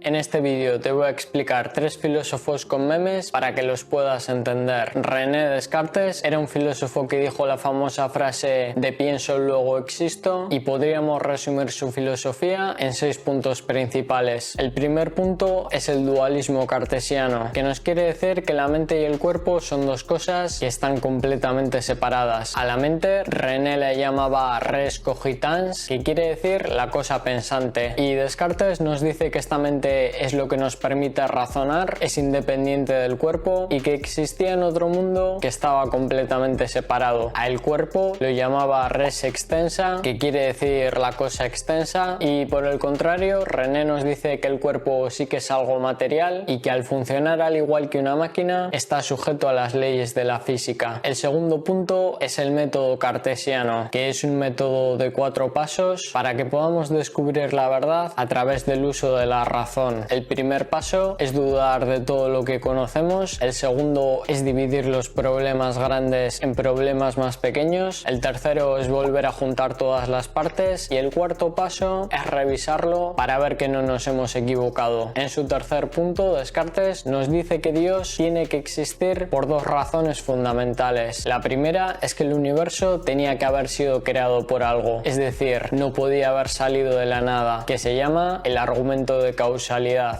En este vídeo te voy a explicar 3 filósofos con memes para que los puedas entender. René Descartes era un filósofo que dijo la famosa frase de pienso luego existo, y podríamos resumir su filosofía en 6 puntos principales. El primer punto es el dualismo cartesiano, que nos quiere decir que la mente y el cuerpo son dos cosas que están completamente separadas. A la mente René le llamaba res cogitans, que quiere decir la cosa pensante, y Descartes nos dice que esta mente es lo que nos permite razonar, es independiente del cuerpo y que existía en otro mundo que estaba completamente separado. A el cuerpo lo llamaba res extensa, que quiere decir la cosa extensa, y por el contrario René nos dice que el cuerpo sí que es algo material y que al funcionar al igual que una máquina está sujeto a las leyes de la física. El segundo punto es el método cartesiano, que es un método de 4 pasos para que podamos descubrir la verdad a través del uso de la razón. El primer paso es dudar de todo lo que conocemos, el segundo es dividir los problemas grandes en problemas más pequeños, el tercero es volver a juntar todas las partes y el cuarto paso es revisarlo para ver que no nos hemos equivocado. En su tercer punto, Descartes nos dice que Dios tiene que existir por 2 razones fundamentales. La primera es que el universo tenía que haber sido creado por algo, es decir, no podía haber salido de la nada, que se llama el argumento de causalidad.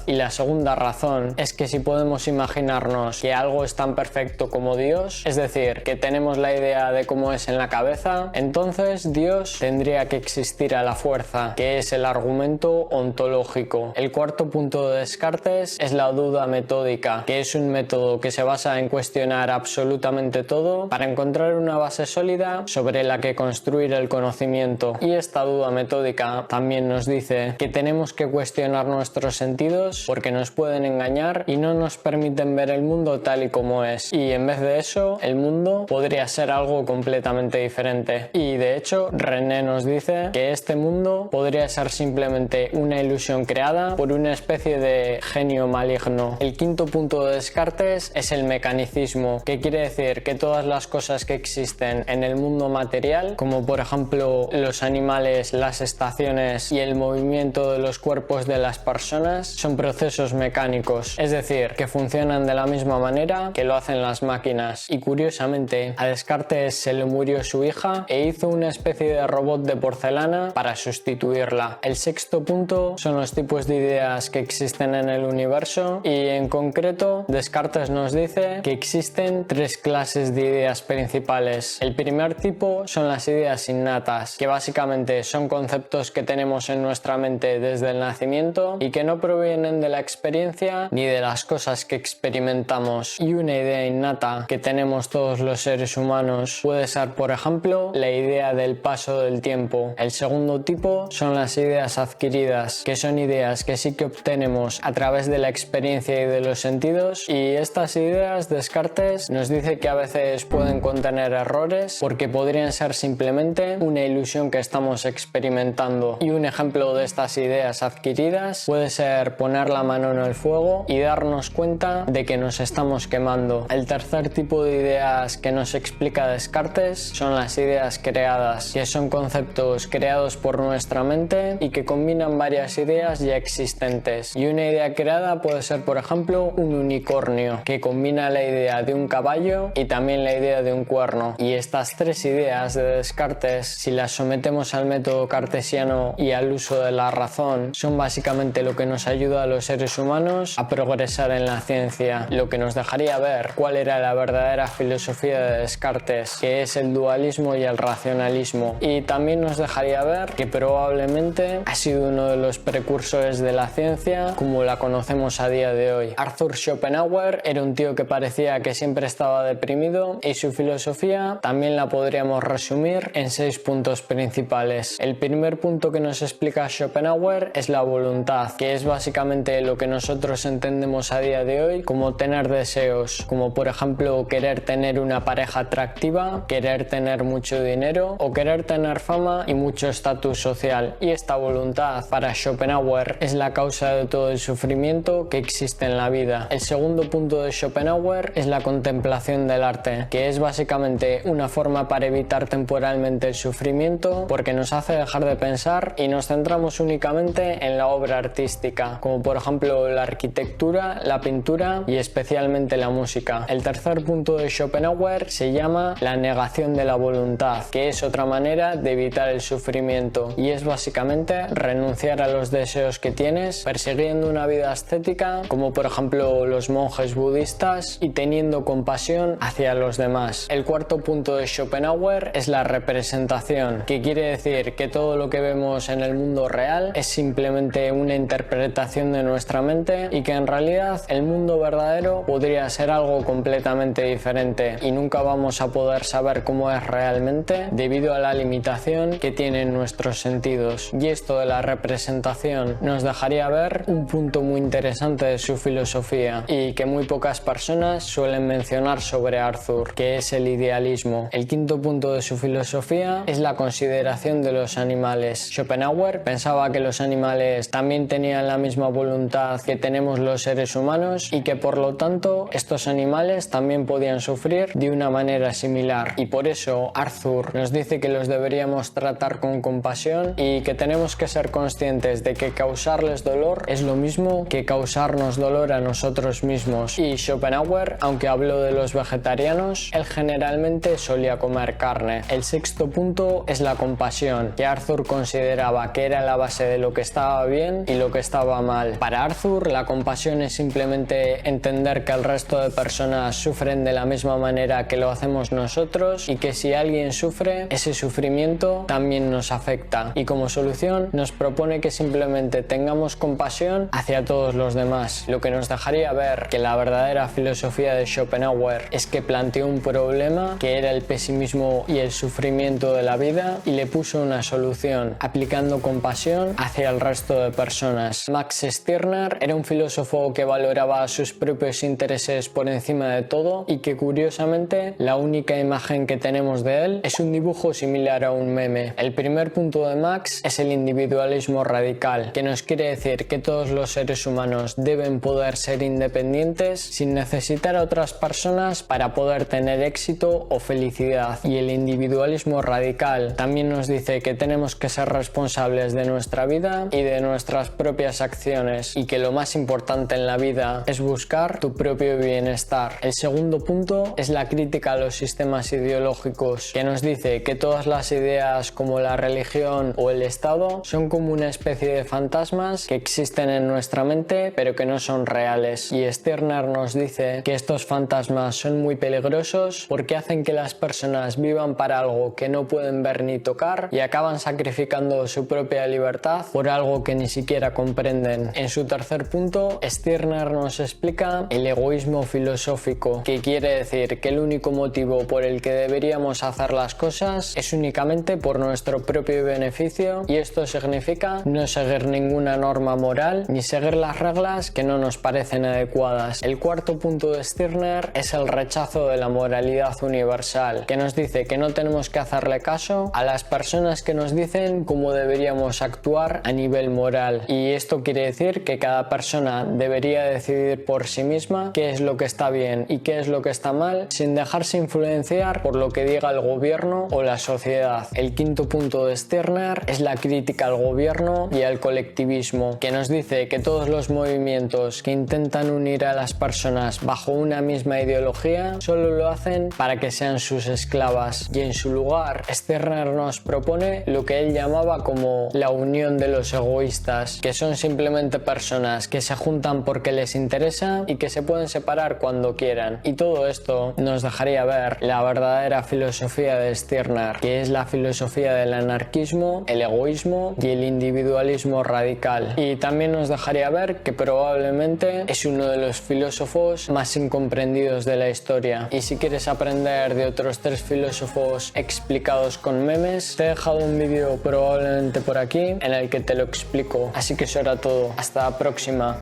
Y la segunda razón es que si podemos imaginarnos que algo es tan perfecto como Dios, es decir, que tenemos la idea de cómo es en la cabeza, entonces Dios tendría que existir a la fuerza, que es el argumento ontológico. El cuarto punto de Descartes es la duda metódica, que es un método que se basa en cuestionar absolutamente todo para encontrar una base sólida sobre la que construir el conocimiento. Y esta duda metódica también nos dice que tenemos que cuestionar nuestros sentidos porque nos pueden engañar y no nos permiten ver el mundo tal y como es, y en vez de eso el mundo podría ser algo completamente diferente. Y de hecho René nos dice que este mundo podría ser simplemente una ilusión creada por una especie de genio maligno. El quinto punto de Descartes es el mecanicismo, que quiere decir que todas las cosas que existen en el mundo material, como por ejemplo los animales, las estaciones y el movimiento de los cuerpos de las personas, son procesos mecánicos, es decir, que funcionan de la misma manera que lo hacen las máquinas. Y curiosamente, a Descartes se le murió su hija e hizo una especie de robot de porcelana para sustituirla. El sexto punto son los tipos de ideas que existen en el universo, y en concreto Descartes nos dice que existen 3 clases de ideas principales. El primer tipo son las ideas innatas, que básicamente son conceptos que tenemos en nuestra mente desde el nacimiento y que no provienen de la experiencia ni de las cosas que experimentamos. Y una idea innata que tenemos todos los seres humanos puede ser, por ejemplo, la idea del paso del tiempo. El segundo tipo son las ideas adquiridas, que son ideas que sí que obtenemos a través de la experiencia y de los sentidos, y estas ideas Descartes nos dice que a veces pueden contener errores porque podrían ser simplemente una ilusión que estamos experimentando. Y un ejemplo de estas ideas adquiridas puede ser poner la mano en el fuego y darnos cuenta de que nos estamos quemando. El tercer tipo de ideas que nos explica Descartes son las ideas creadas, que son conceptos creados por nuestra mente y que combinan varias ideas ya existentes. Y una idea creada puede ser, por ejemplo, un unicornio, que combina la idea de un caballo y también la idea de un cuerno. Y estas 3 ideas de Descartes, si las sometemos al método cartesiano y al uso de la razón, son básicamente lo que nos ayuda a los seres humanos a progresar en la ciencia, lo que nos dejaría ver cuál era la verdadera filosofía de Descartes, que es el dualismo y el racionalismo, y también nos dejaría ver que probablemente ha sido uno de los precursores de la ciencia como la conocemos a día de hoy. Arthur Schopenhauer era un tío que parecía que siempre estaba deprimido, y su filosofía también la podríamos resumir en 6 puntos principales. El primer punto que nos explica Schopenhauer es la voluntad, que es básicamente lo que nosotros entendemos a día de hoy como tener deseos, como por ejemplo querer tener una pareja atractiva, querer tener mucho dinero o querer tener fama y mucho estatus social. Y esta voluntad para Schopenhauer es la causa de todo el sufrimiento que existe en la vida. El segundo punto de Schopenhauer es la contemplación del arte, que es básicamente una forma para evitar temporalmente el sufrimiento porque nos hace dejar de pensar y nos centramos únicamente en la obra artística. estética, como por ejemplo la arquitectura, la pintura y especialmente la música. El tercer punto de Schopenhauer se llama la negación de la voluntad, que es otra manera de evitar el sufrimiento, y es básicamente renunciar a los deseos que tienes, persiguiendo una vida ascética, como por ejemplo los monjes budistas, y teniendo compasión hacia los demás. El cuarto punto de Schopenhauer es la representación, que quiere decir que todo lo que vemos en el mundo real es simplemente una interpretación de nuestra mente y que en realidad el mundo verdadero podría ser algo completamente diferente y nunca vamos a poder saber cómo es realmente debido a la limitación que tienen nuestros sentidos. Y esto de la representación nos dejaría ver un punto muy interesante de su filosofía y que muy pocas personas suelen mencionar sobre Arthur, que es el idealismo. El quinto punto de su filosofía es la consideración de los animales. Schopenhauer pensaba que los animales también tenían la misma voluntad que tenemos los seres humanos y que por lo tanto estos animales también podían sufrir de una manera similar, y por eso Arthur nos dice que los deberíamos tratar con compasión y que tenemos que ser conscientes de que causarles dolor es lo mismo que causarnos dolor a nosotros mismos. Y Schopenhauer, aunque habló de los vegetarianos, él generalmente solía comer carne. El sexto punto es la compasión, que Arthur consideraba que era la base de lo que estaba bien y lo que estaba mal. Para Arthur, la compasión es simplemente entender que el resto de personas sufren de la misma manera que lo hacemos nosotros y que si alguien sufre, ese sufrimiento también nos afecta, y como solución nos propone que simplemente tengamos compasión hacia todos los demás, lo que nos dejaría ver que la verdadera filosofía de Schopenhauer es que planteó un problema que era el pesimismo y el sufrimiento de la vida y le puso una solución aplicando compasión hacia el resto de personas. Max Stirner era un filósofo que valoraba sus propios intereses por encima de todo y que curiosamente la única imagen que tenemos de él es un dibujo similar a un meme. El primer punto de Max es el individualismo radical, que nos quiere decir que todos los seres humanos deben poder ser independientes sin necesitar a otras personas para poder tener éxito o felicidad. Y el individualismo radical también nos dice que tenemos que ser responsables de nuestra vida y de nuestras propias acciones, y que lo más importante en la vida es buscar tu propio bienestar. El segundo punto es la crítica a los sistemas ideológicos, que nos dice que todas las ideas como la religión o el Estado son como una especie de fantasmas que existen en nuestra mente pero que no son reales. Y Stirner nos dice que estos fantasmas son muy peligrosos porque hacen que las personas vivan para algo que no pueden ver ni tocar y acaban sacrificando su propia libertad por algo que ni siquiera comprenden. En su tercer punto, Stirner nos explica el egoísmo filosófico, que quiere decir que el único motivo por el que deberíamos hacer las cosas es únicamente por nuestro propio beneficio, y esto significa no seguir ninguna norma moral ni seguir las reglas que no nos parecen adecuadas. El cuarto punto de Stirner es el rechazo de la moralidad universal, que nos dice que no tenemos que hacerle caso a las personas que nos dicen cómo deberíamos actuar a nivel moral, y esto quiere decir que cada persona debería decidir por sí misma qué es lo que está bien y qué es lo que está mal, sin dejarse influenciar por lo que diga el gobierno o la sociedad. El quinto punto de Stirner es la crítica al gobierno y al colectivismo, que nos dice que todos los movimientos que intentan unir a las personas bajo una misma ideología solo lo hacen para que sean sus esclavas, y en su lugar Stirner nos propone lo que él llamaba como la unión de los egoístas, que son simplemente personas que se juntan porque les interesa y que se pueden separar cuando quieran. Y todo esto nos dejaría ver la verdadera filosofía de Stirner, que es la filosofía del anarquismo, el egoísmo y el individualismo radical. Y también nos dejaría ver que probablemente es uno de los filósofos más incomprendidos de la historia. Y si quieres aprender de otros 3 filósofos explicados con memes, te he dejado un vídeo probablemente por aquí en el que te lo explico. Así que eso era todo. Hasta la próxima.